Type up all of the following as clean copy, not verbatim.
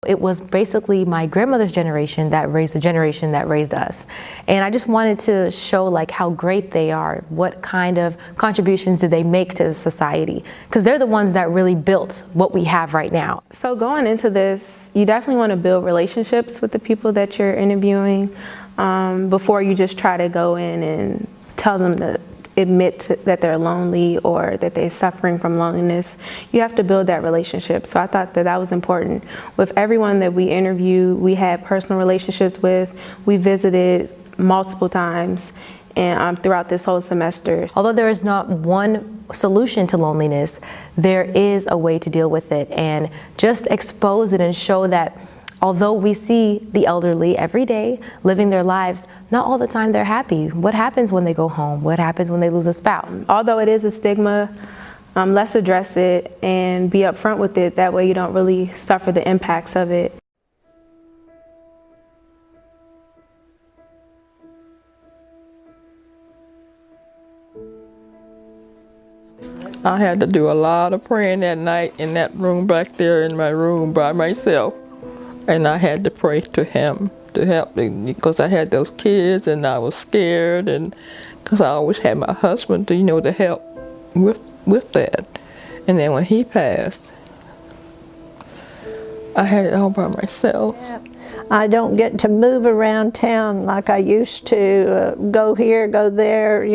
It was basically my grandmother's generation that raised the generation that raised us. And I just wanted to show like how great they are, what kind of contributions did they make to society, because they're the ones that really built what we have right now. So going into this, you definitely want to build relationships with the people that you're interviewing before you just try to go in and tell them to admit that they're lonely or that they're suffering from loneliness. You have to build that relationship. So I thought that that was important. With everyone that we interviewed, we had personal relationships with. We visited multiple times and throughout this whole semester. Although there is not one solution to loneliness, there is a way to deal with it, and just expose it and show that although we see the elderly every day living their lives, not all the time they're happy. What happens when they go home? What happens when they lose a spouse? Although it is a stigma, let's address it and be upfront with it. That way you don't really suffer the impacts of it. I had to do a lot of praying that night in that room back there in my room by myself. And I had to pray to him to help me because I had those kids and I was scared, and because I always had my husband to, to help with that. And then when he passed, I had it all by myself. Yeah. I don't get to move around town like I used to, go here, go there,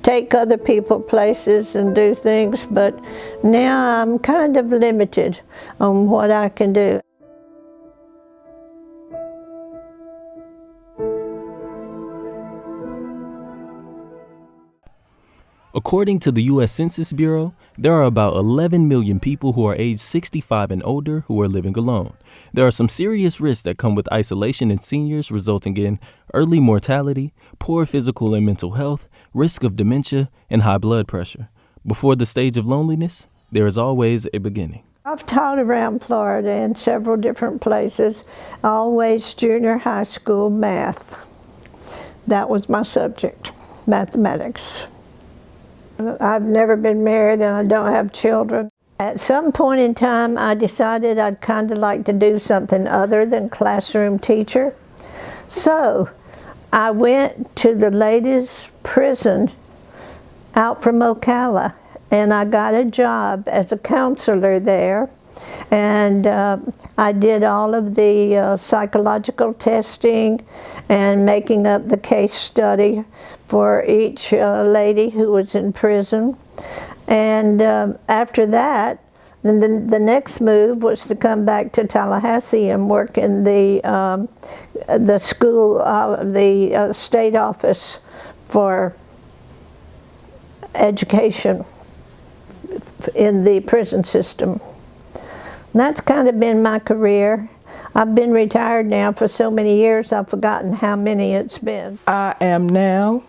take other people places and do things, but now I'm kind of limited on what I can do. According to the U.S. Census Bureau, there are about 11 million people who are age 65 and older who are living alone. There are some serious risks that come with isolation in seniors, resulting in early mortality, poor physical and mental health, risk of dementia, and high blood pressure. Before the stage of loneliness, there is always a beginning. I've taught around Florida in several different places, always junior high school math. That was my subject, mathematics. I've never been married and I don't have children. At some point in time, I decided I'd kind of like to do something other than classroom teacher. So I went to the ladies' prison out from Ocala, and I got a job as a counselor there. And I did all of the psychological testing and making up the case study for each lady who was in prison. And after that, the next move was to come back to Tallahassee and work in the school, the state office for education in the prison system. And that's kind of been my career. I've been retired now for so many years, I've forgotten how many it's been. I am now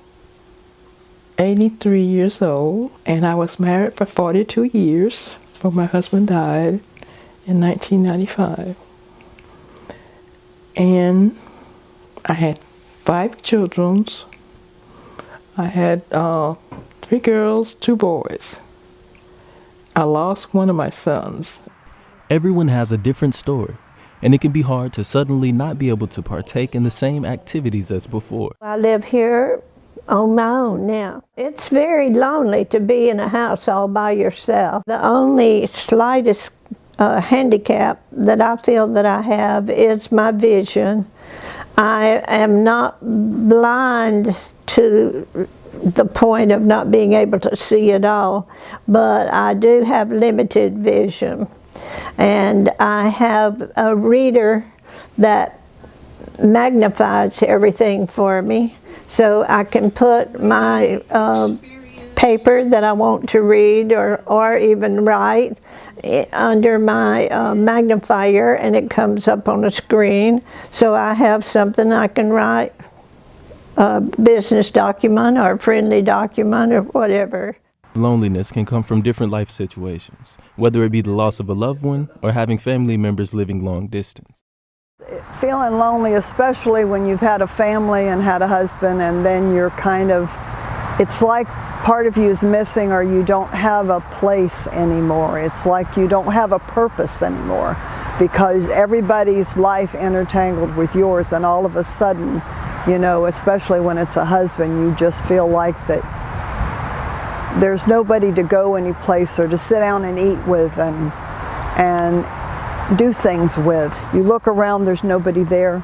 83 years old, and I was married for 42 years, but my husband died in 1995. And I had 5 children. I had 3 girls, 2 boys. I lost one of my sons. Everyone has a different story, and it can be hard to suddenly not be able to partake in the same activities as before. I live here on my own now. It's very lonely to be in a house all by yourself. The only slightest handicap that I feel that I have is my vision. I am not blind to the point of not being able to see at all, but I do have limited vision. And I have a reader that magnifies everything for me, so I can put my paper that I want to read or even write under my magnifier, and it comes up on the screen. So I have something I can write, a business document or a friendly document or whatever. Loneliness can come from different life situations, whether it be the loss of a loved one or having family members living long distance. Feeling lonely, especially when you've had a family and had a husband, and then you're it's like part of you is missing, or you don't have a place anymore. It's like you don't have a purpose anymore. because everybody's life intertangled with yours, and all of a sudden, you know, especially when it's a husband, you just feel like that there's nobody to go any place or to sit down and eat with and do things with. You look around, there's nobody there.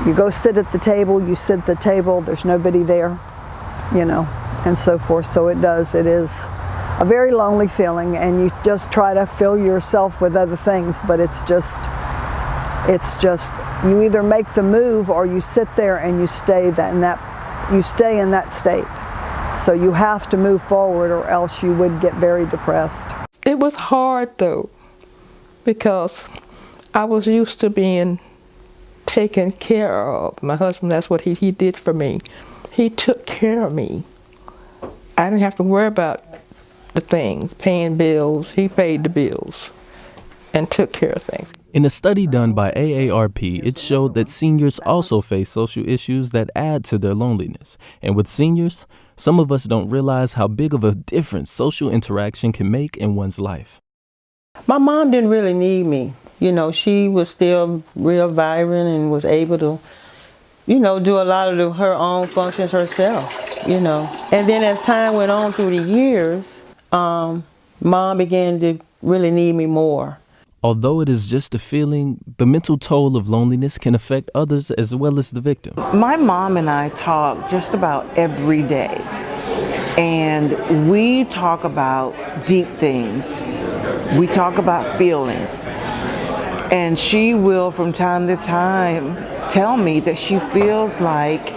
You go sit at the table, you sit at the table, there's nobody there, you know, and so forth. So it is a very lonely feeling, and you just try to fill yourself with other things, but it's just you either make the move or you sit there and you stay in that state. So you have to move forward, or else you would get very depressed. It was hard though, because I was used to being taken care of. My husband, that's what he did for me. He took care of me. I didn't have to worry about the things, paying bills. He paid the bills and took care of things. In a study done by AARP, it showed that seniors also face social issues that add to their loneliness. And with seniors, some of us don't realize how big of a difference social interaction can make in one's life. My mom didn't really need me. You know, she was still real vibrant and was able to, you know, do a lot of her own functions herself, you know. And then as time went on through the years, Mom began to really need me more. Although it is just a feeling, the mental toll of loneliness can affect others as well as the victim. My mom and I talk just about every day, and we talk about deep things. We talk about feelings, and she will from time to time tell me that she feels like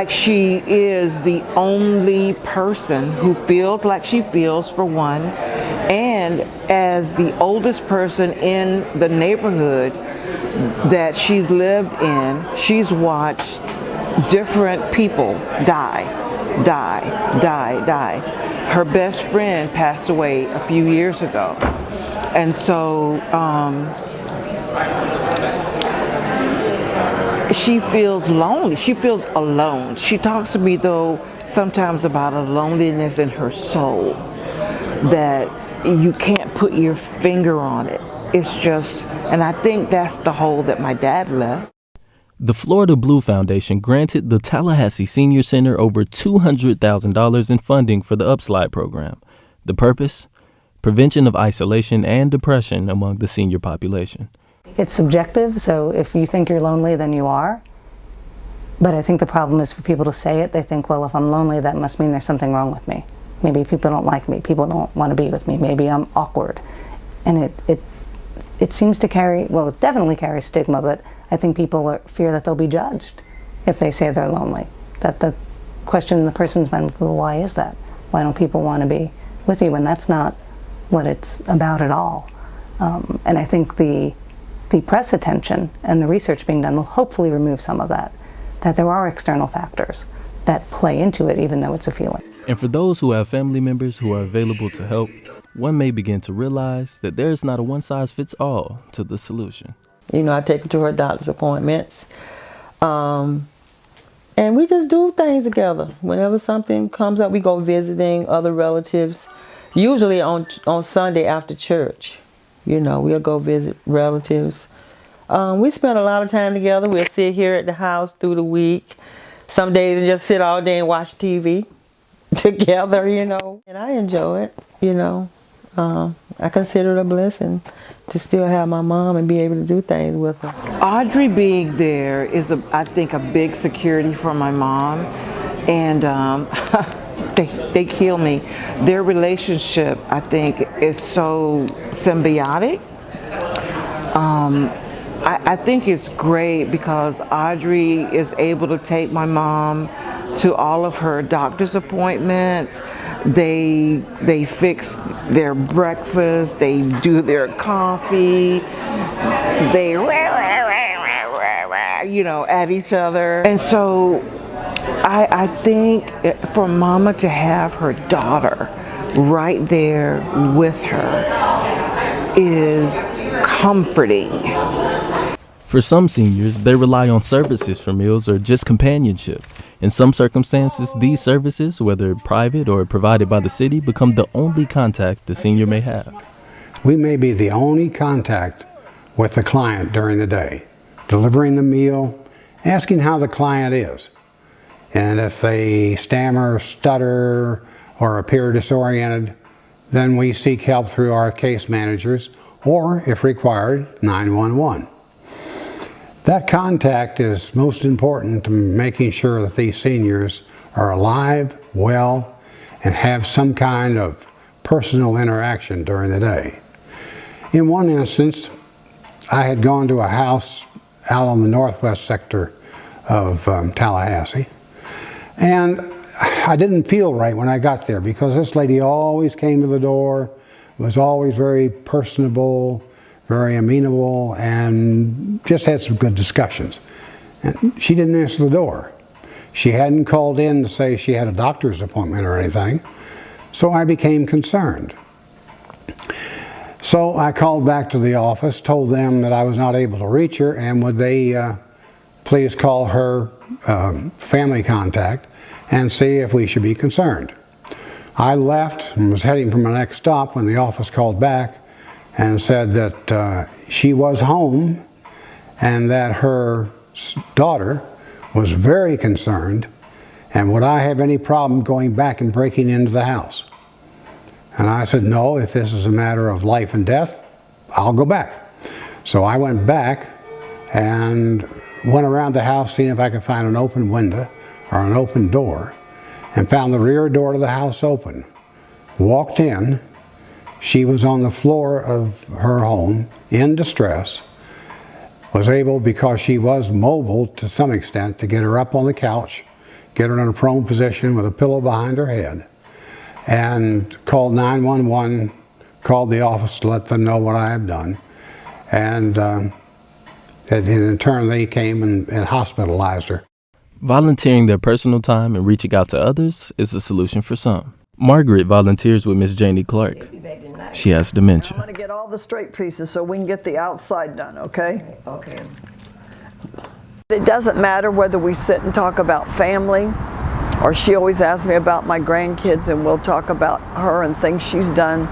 she is the only person who feels like she feels, for one, and as the oldest person in the neighborhood that she's lived in, she's watched different people die. Her best friend passed away a few years ago, and so she feels lonely. She feels alone. She talks to me, though, sometimes about a loneliness in her soul that you can't put your finger on it. It's just, and I think that's the hole that my dad left. The Florida Blue Foundation granted the Tallahassee Senior Center over $200,000 in funding for the Upslide program. The purpose? Prevention of isolation and depression among the senior population. It's subjective, so if you think you're lonely, then you are. But I think the problem is for people to say it. They think, well, if I'm lonely, that must mean there's something wrong with me. Maybe people don't like me. People don't want to be with me. Maybe I'm awkward. And it seems to carry, well, it definitely carries stigma, but I think people fear that they'll be judged if they say they're lonely. That the question in the person's mind, well, why is that? Why don't people want to be with you? And that's not what it's about at all. And I think the press attention and the research being done will hopefully remove some of that there are external factors that play into it, even though it's a feeling. And for those who have family members who are available to help, one may begin to realize that there's not a one-size-fits-all to the solution. You know, I take her to her doctor's appointments. And we just do things together. Whenever something comes up, we go visiting other relatives, usually on Sunday after church. You know, we'll go visit relatives. We spend a lot of time together. We'll sit here at the house through the week. Some days and just sit all day and watch TV together, you know. And I enjoy it, you know. I consider it a blessing to still have my mom and be able to do things with her. Audrey being there is, I think, a big security for my mom, and they heal me. Their relationship, I think, is so symbiotic. I think it's great because Audrey is able to take my mom to all of her doctor's appointments. They fix their breakfast, they do their coffee, they you know, at each other. And so I think for Mama to have her daughter right there with her is comforting. For some seniors, they rely on services for meals or just companionship. In some circumstances, these services, whether private or provided by the city, become the only contact the senior may have. We may be the only contact with the client during the day, delivering the meal, asking how the client is. And if they stammer, stutter, or appear disoriented, then we seek help through our case managers or, if required, 911. That contact is most important to making sure that these seniors are alive, well, and have some kind of personal interaction during the day. In one instance, I had gone to a house out on the northwest sector of Tallahassee, and I didn't feel right when I got there because this lady always came to the door, was always very personable, very amenable, and just had some good discussions. And she didn't answer the door. She hadn't called in to say she had a doctor's appointment or anything, so I became concerned. So I called back to the office, told them that I was not able to reach her, and would they please call her family contact and see if we should be concerned. I left and was heading for my next stop when the office called back and said that she was home and that her daughter was very concerned, and would I have any problem going back and breaking into the house? And I said, no, if this is a matter of life and death, I'll go back. So I went back and went around the house seeing if I could find an open window or an open door, and found the rear door to the house open. Walked in. She was on the floor of her home in distress. Was able, because she was mobile to some extent, to get her up on the couch, get her in a prone position with a pillow behind her head, and called 911, called the office to let them know what I had done. And in turn, they came and hospitalized her. Volunteering their personal time and reaching out to others is a solution for some. Margaret volunteers with Miss Janie Clark. She has dementia. I'm going to get all the straight pieces so we can get the outside done, okay? Okay. It doesn't matter whether we sit and talk about family, or she always asks me about my grandkids and we'll talk about her and things she's done.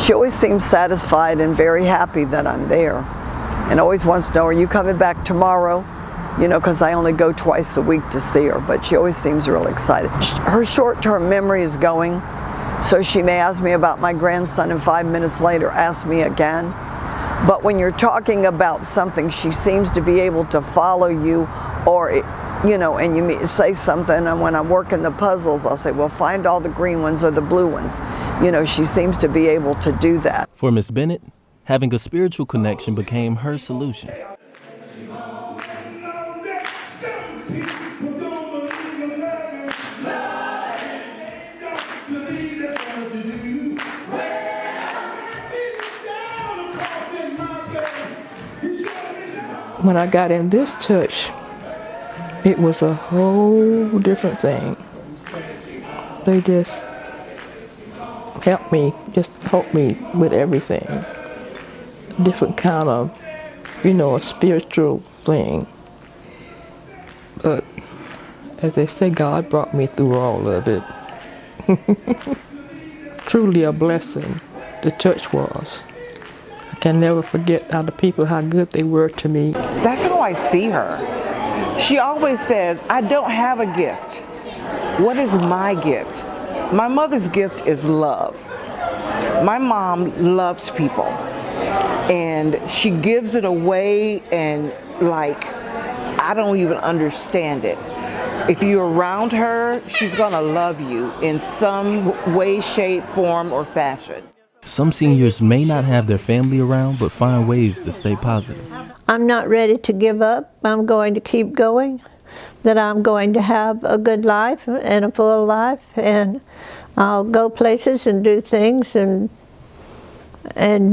She always seems satisfied and very happy that I'm there, and always wants to know, are you coming back tomorrow? You know, because I only go twice a week to see her, but she always seems really excited. Her short-term memory is going, so she may ask me about my grandson and 5 minutes later ask me again. But when you're talking about something, she seems to be able to follow you, or, you know, and you say something, and when I'm working the puzzles, I'll say, well, find all the green ones or the blue ones. You know, she seems to be able to do that. For Miss Bennett, having a spiritual connection became her solution. When I got in this church, it was a whole different thing. They just helped me with everything. Different kind of, you know, a spiritual thing. But as they say, God brought me through all of it. Truly a blessing the church was. I can never forget how good they were to me. That's how I see her. She always says, I don't have a gift. What is my gift? My mother's gift is love. My mom loves people, and she gives it away, and like, I don't even understand it. If you're around her, she's gonna love you in some way, shape, form, or fashion. Some seniors may not have their family around, but find ways to stay positive. I'm not ready to give up. I'm going to keep going, that I'm going to have a good life and a full life, and I'll go places and do things and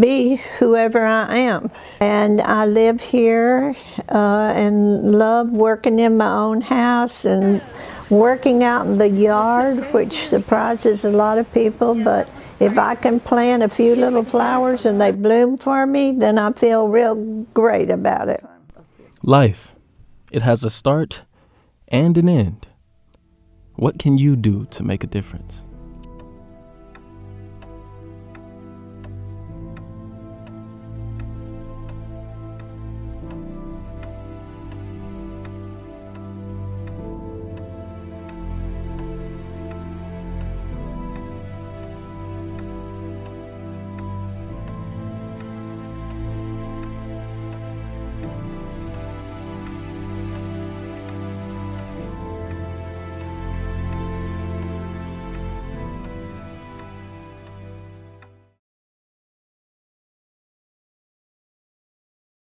be whoever I am. And I live here and love working in my own house and working out in the yard, which surprises a lot of people, but if I can plant a few little flowers and they bloom for me, then I feel real great about it. Life, it has a start and an end, What can you do to make a difference?